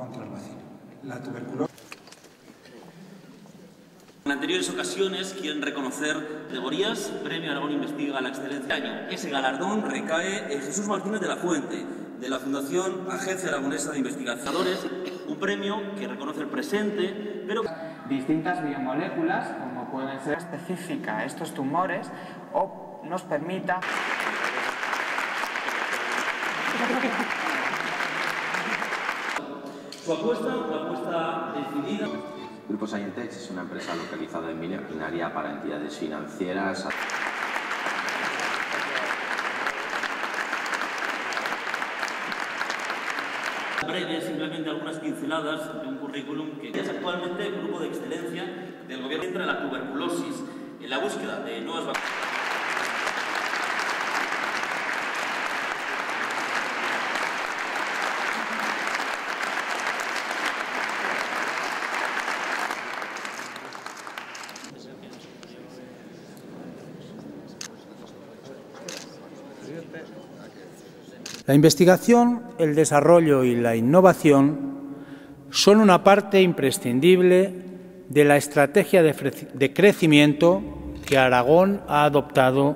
contra el vacío. La tuberculosis. En anteriores ocasiones quieren reconocer categorías. Premio Aragón Investiga a la Excelencia del Año. Ese galardón recae en Jesús Martínez de la Fuente, de la Fundación Agencia Aragonesa de Investigadores, un premio que reconoce el presente, pero distintas biomoléculas, como pueden ser específica a estos tumores, o nos permita su apuesta decidida. Grupo Scientech es una empresa localizada en Minería, ordinaria para entidades financieras. Breve, simplemente algunas pinceladas de un currículum que es actualmente el grupo de excelencia del Gobierno contra la tuberculosis, en la búsqueda de nuevas vacunas. La investigación, el desarrollo y la innovación son una parte imprescindible de la estrategia de crecimiento que Aragón ha adoptado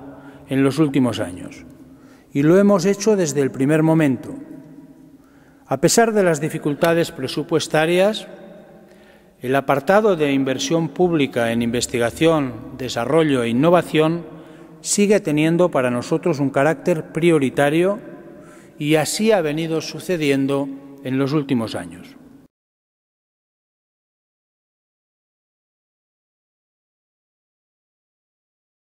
en los últimos años. Y lo hemos hecho desde el primer momento. A pesar de las dificultades presupuestarias, el apartado de inversión pública en investigación, desarrollo e innovación sigue teniendo para nosotros un carácter prioritario y así ha venido sucediendo en los últimos años.